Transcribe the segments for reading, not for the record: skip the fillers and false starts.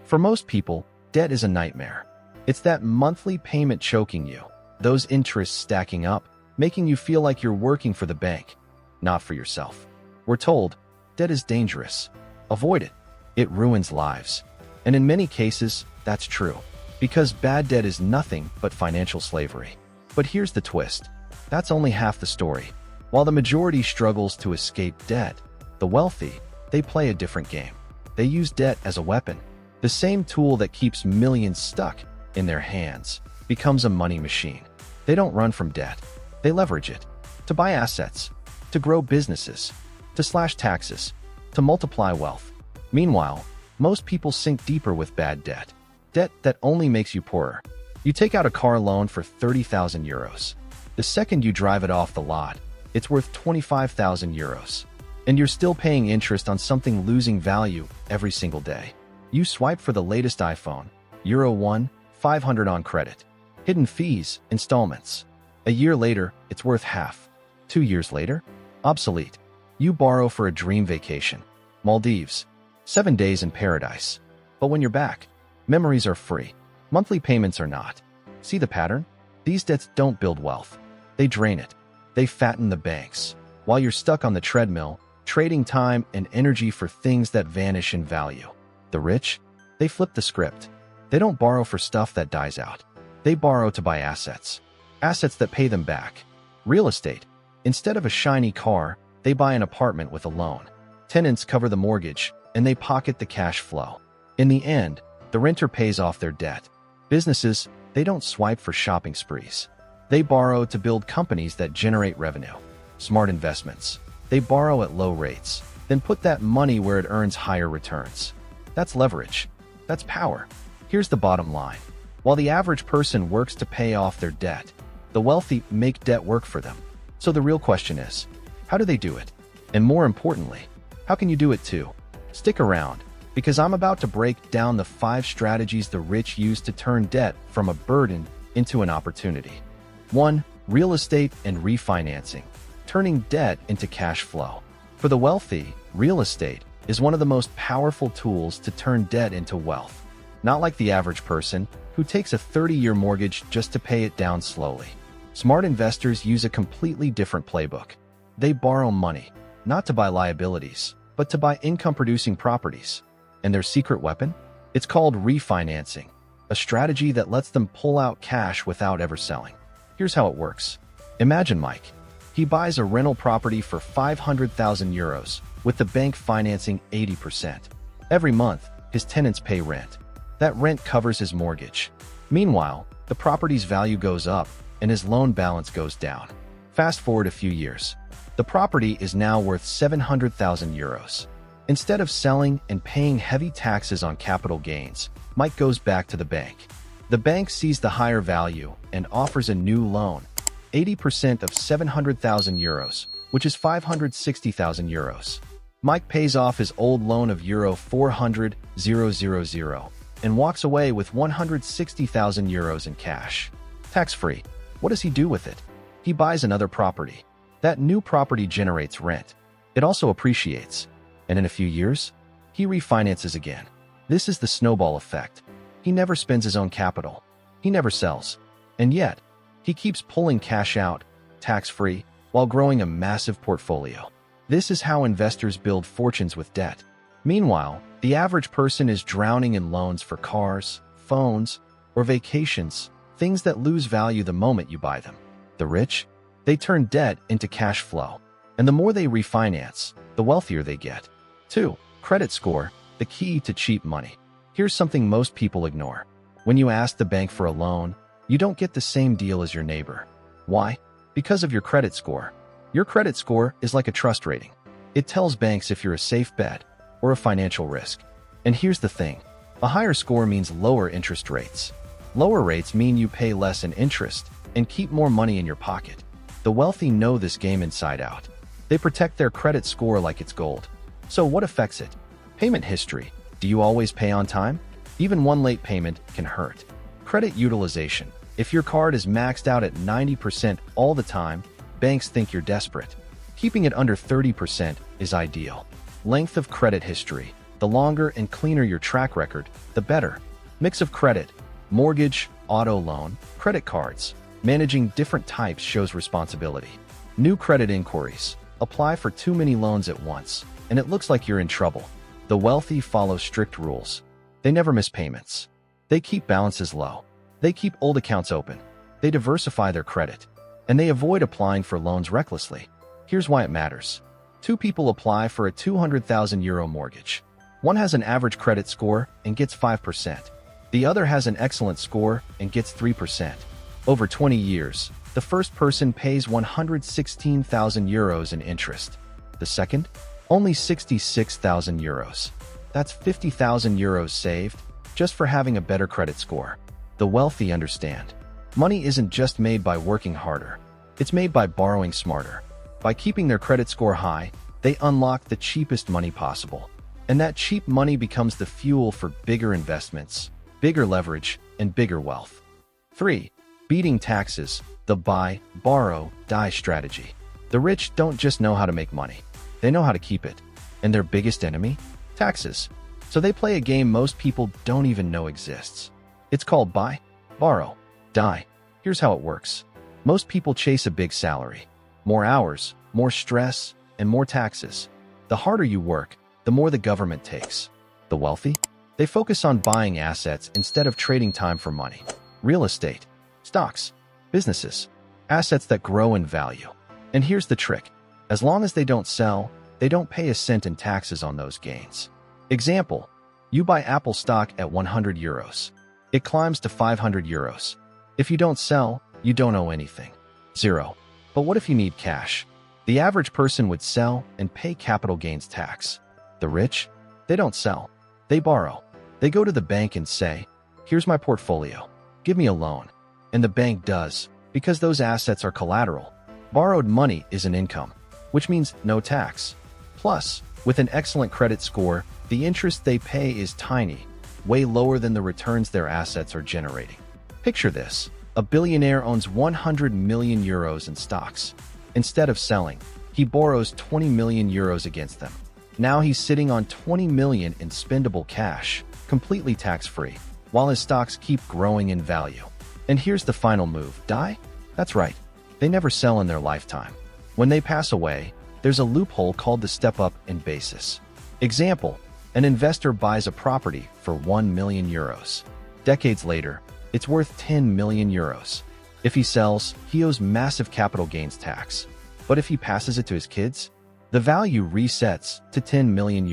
For most people, debt is a nightmare. It's that monthly payment choking you, those interests stacking up, making you feel like you're working for the bank, not for yourself. We're told, debt is dangerous. Avoid it. It ruins lives. And in many cases, that's true, because bad debt is nothing but financial slavery. But here's the twist. That's only half the story. While the majority struggles to escape debt, the wealthy, they play a different game. They use debt as a weapon. The same tool that keeps millions stuck in their hands becomes a money machine. They don't run from debt. They leverage it to buy assets, to grow businesses, to slash taxes, to multiply wealth. Meanwhile, most people sink deeper with bad debt. Debt that only makes you poorer. You take out a car loan for 30,000 euros. The second you drive it off the lot, it's worth 25,000 euros. And you're still paying interest on something losing value every single day. You swipe for the latest iPhone, Euro 1, 500 on credit. Hidden fees, installments. A year later, it's worth half. 2 years later, obsolete. You borrow for a dream vacation, Maldives, 7 days in paradise. But when you're back, memories are free. Monthly payments are not. See the pattern? These debts don't build wealth. They drain it. They fatten the banks. While you're stuck on the treadmill, trading time and energy for things that vanish in value. The rich, they flip the script. They don't borrow for stuff that dies out. They borrow to buy assets. Assets that pay them back. Real estate. Instead of a shiny car, they buy an apartment with a loan. Tenants cover the mortgage, and they pocket the cash flow. In the end, the renter pays off their debt. Businesses, they don't swipe for shopping sprees. They borrow to build companies that generate revenue. Smart investments. They borrow at low rates, then put that money where it earns higher returns. That's leverage. That's power. Here's the bottom line. While the average person works to pay off their debt, the wealthy make debt work for them. So the real question is, how do they do it? And more importantly, how can you do it too? Stick around, because I'm about to break down the 5 strategies the rich use to turn debt from a burden into an opportunity. 1. Real estate and refinancing. Turning debt into cash flow. For the wealthy, real estate is one of the most powerful tools to turn debt into wealth. Not like the average person who takes a 30-year mortgage just to pay it down slowly. Smart investors use a completely different playbook. They borrow money, not to buy liabilities, but to buy income-producing properties. And their secret weapon? It's called refinancing, a strategy that lets them pull out cash without ever selling. Here's how it works. Imagine Mike. He buys a rental property for 500,000 euros, with the bank financing 80%. Every month, his tenants pay rent. That rent covers his mortgage. Meanwhile, the property's value goes up, and his loan balance goes down. Fast forward a few years. The property is now worth 700,000 euros. Instead of selling and paying heavy taxes on capital gains, Mike goes back to the bank. The bank sees the higher value and offers a new loan, 80% of 700,000 euros, which is 560,000 euros. Mike pays off his old loan of euro 400,000 and walks away with 160,000 euros in cash. Tax-free. What does he do with it? He buys another property. That new property generates rent. It also appreciates. And in a few years, he refinances again. This is the snowball effect. He never spends his own capital. He never sells. And yet, he keeps pulling cash out, tax-free, while growing a massive portfolio. This is how investors build fortunes with debt. Meanwhile, the average person is drowning in loans for cars, phones, or vacations, things that lose value the moment you buy them. The rich? They turn debt into cash flow. And the more they refinance, the wealthier they get. 2. Credit score, the key to cheap money. Here's something most people ignore. When you ask the bank for a loan, you don't get the same deal as your neighbor. Why? Because of your credit score. Your credit score is like a trust rating. It tells banks if you're a safe bet or a financial risk. And here's the thing. A higher score means lower interest rates. Lower rates mean you pay less in interest and keep more money in your pocket. The wealthy know this game inside out. They protect their credit score like it's gold. So what affects it? Payment history. Do you always pay on time? Even one late payment can hurt. Credit utilization. If your card is maxed out at 90% all the time, banks think you're desperate. Keeping it under 30% is ideal. Length of credit history. The longer and cleaner your track record, the better. Mix of credit, mortgage, auto loan, credit cards. Managing different types shows responsibility. New credit inquiries. Apply for too many loans at once, and it looks like you're in trouble. The wealthy follow strict rules. They never miss payments. They keep balances low. They keep old accounts open. They diversify their credit. And they avoid applying for loans recklessly. Here's why it matters. Two people apply for a €200,000 mortgage. One has an average credit score and gets 5%. The other has an excellent score and gets 3%. Over 20 years, the first person pays €116,000 in interest. The second, only €66,000. That's €50,000 saved just for having a better credit score. The wealthy understand. Money isn't just made by working harder. It's made by borrowing smarter. By keeping their credit score high, they unlock the cheapest money possible. And that cheap money becomes the fuel for bigger investments, bigger leverage, and bigger wealth. 3. Beating taxes, the buy, borrow, die strategy. The rich don't just know how to make money. They know how to keep it. And their biggest enemy? Taxes. So they play a game most people don't even know exists. It's called buy, borrow, die. Here's how it works. Most people chase a big salary. More hours, more stress, and more taxes. The harder you work, the more the government takes. The wealthy? They focus on buying assets instead of trading time for money. Real estate, stocks, businesses, assets that grow in value. And here's the trick. As long as they don't sell, they don't pay a cent in taxes on those gains. Example, you buy Apple stock at €100. It climbs to €500. If you don't sell, you don't owe anything. Zero. But what if you need cash? The average person would sell and pay capital gains tax. The rich? They don't sell. They borrow. They go to the bank and say, "Here's my portfolio. Give me a loan." And the bank does, because those assets are collateral. Borrowed money is an income, which means no tax. Plus, with an excellent credit score, the interest they pay is tiny, way lower than the returns their assets are generating. Picture this. A billionaire owns €100 million in stocks. Instead of selling, he borrows €20 million against them. Now he's sitting on $20 million in spendable cash, completely tax-free, while his stocks keep growing in value. And here's the final move. Die? That's right. They never sell in their lifetime. When they pass away, there's a loophole called the step-up in basis. Example, an investor buys a property for €1 million. Decades later, it's worth €10 million. If he sells, he owes massive capital gains tax. But if he passes it to his kids, the value resets to €10 million.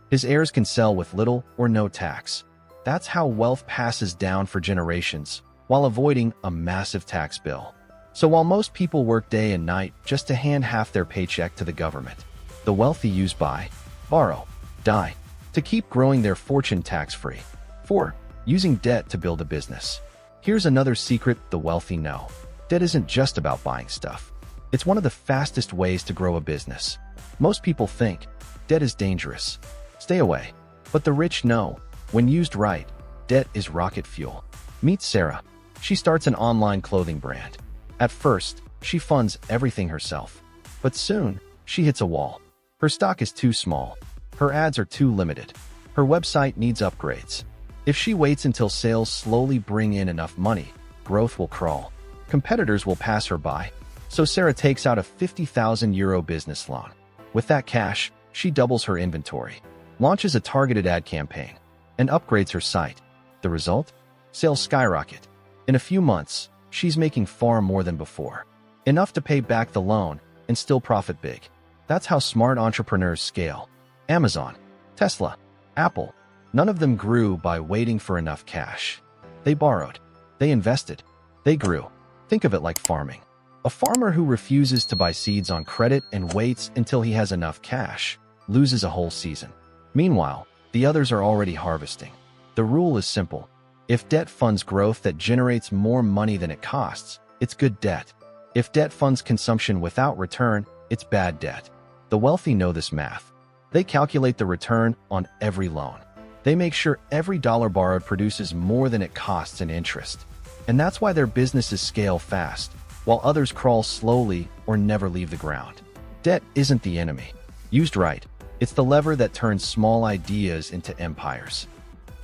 His heirs can sell with little or no tax. That's how wealth passes down for generations, while avoiding a massive tax bill. So while most people work day and night just to hand half their paycheck to the government, the wealthy use buy, borrow, die to keep growing their fortune tax-free. 4. Using debt to build a business. Here's another secret the wealthy know. Debt isn't just about buying stuff. It's one of the fastest ways to grow a business. Most people think debt is dangerous. Stay away. But the rich know, when used right, debt is rocket fuel. Meet Sarah. She starts an online clothing brand. At first, she funds everything herself. But soon, she hits a wall. Her stock is too small. Her ads are too limited. Her website needs upgrades. If she waits until sales slowly bring in enough money, growth will crawl. Competitors will pass her by. So Sarah takes out a €50,000 business loan. With that cash, she doubles her inventory, launches a targeted ad campaign, and upgrades her site. The result? Sales skyrocket. In a few months, she's making far more than before. Enough to pay back the loan and still profit big. That's how smart entrepreneurs scale. Amazon, Tesla, Apple. None of them grew by waiting for enough cash. They borrowed. They invested. They grew. Think of it like farming. A farmer who refuses to buy seeds on credit and waits until he has enough cash loses a whole season. Meanwhile, the others are already harvesting. The rule is simple. If debt funds growth that generates more money than it costs, it's good debt. If debt funds consumption without return, it's bad debt. The wealthy know this math. They calculate the return on every loan. They make sure every dollar borrowed produces more than it costs in interest. And that's why their businesses scale fast, while others crawl slowly or never leave the ground. Debt isn't the enemy. Used right, It's the lever that turns small ideas into empires.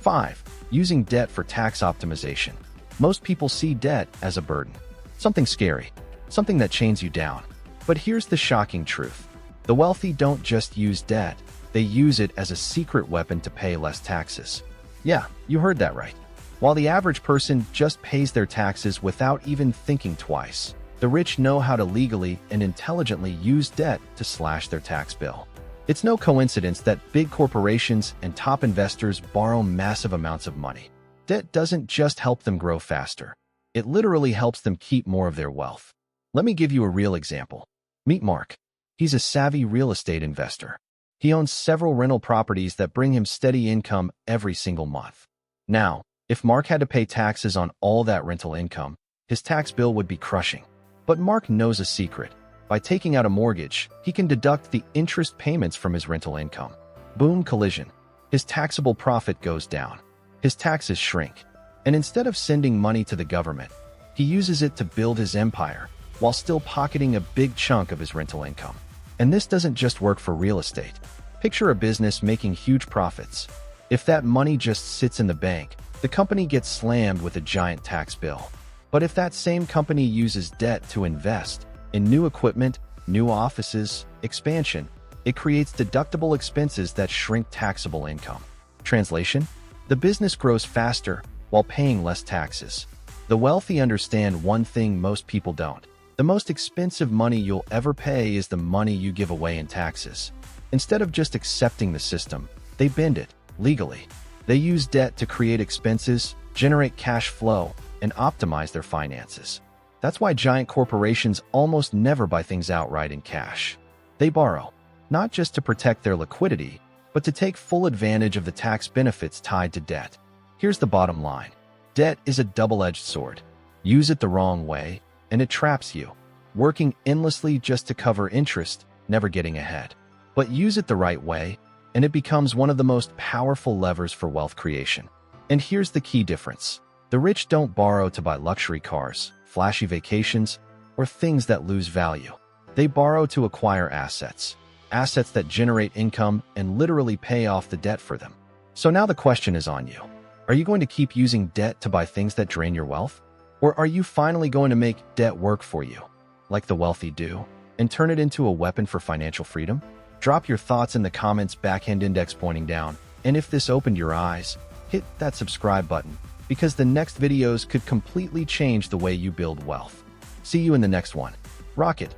5. Using debt for tax optimization. Most people see debt as a burden, something scary, something that chains you down. But here's the shocking truth. The wealthy don't just use debt, they use it as a secret weapon to pay less taxes. Yeah, you heard that right. While the average person just pays their taxes without even thinking twice, the rich know how to legally and intelligently use debt to slash their tax bill. It's no coincidence that big corporations and top investors borrow massive amounts of money. Debt doesn't just help them grow faster. It literally helps them keep more of their wealth. Let me give you a real example. Meet Mark. He's a savvy real estate investor. He owns several rental properties that bring him steady income every single month. Now, if Mark had to pay taxes on all that rental income, his tax bill would be crushing. But Mark knows a secret. By taking out a mortgage, he can deduct the interest payments from his rental income. Boom, collision. His taxable profit goes down. His taxes shrink. And instead of sending money to the government, he uses it to build his empire while still pocketing a big chunk of his rental income. And this doesn't just work for real estate. Picture a business making huge profits. If that money just sits in the bank, the company gets slammed with a giant tax bill. But if that same company uses debt to invest in new equipment, new offices, expansion, it creates deductible expenses that shrink taxable income. Translation: the business grows faster while paying less taxes. The wealthy understand one thing most people don't. The most expensive money you'll ever pay is the money you give away in taxes. Instead of just accepting the system, they bend it, legally. They use debt to create expenses, generate cash flow, and optimize their finances. That's why giant corporations almost never buy things outright in cash. They borrow, not just to protect their liquidity, but to take full advantage of the tax benefits tied to debt. Here's the bottom line. Debt is a double-edged sword. Use it the wrong way, and it traps you, working endlessly just to cover interest, never getting ahead. But use it the right way, and it becomes one of the most powerful levers for wealth creation. And here's the key difference. The rich don't borrow to buy luxury cars, flashy vacations, or things that lose value. They borrow to acquire assets that generate income and literally pay off the debt for them. So now the question is on you. Are you going to keep using debt to buy things that drain your wealth? Or are you finally going to make debt work for you, like the wealthy do, and turn it into a weapon for financial freedom? Drop your thoughts in the comments, backhand index pointing down. And if this opened your eyes, hit that subscribe button, because the next videos could completely change the way you build wealth. See you in the next one. Rock it!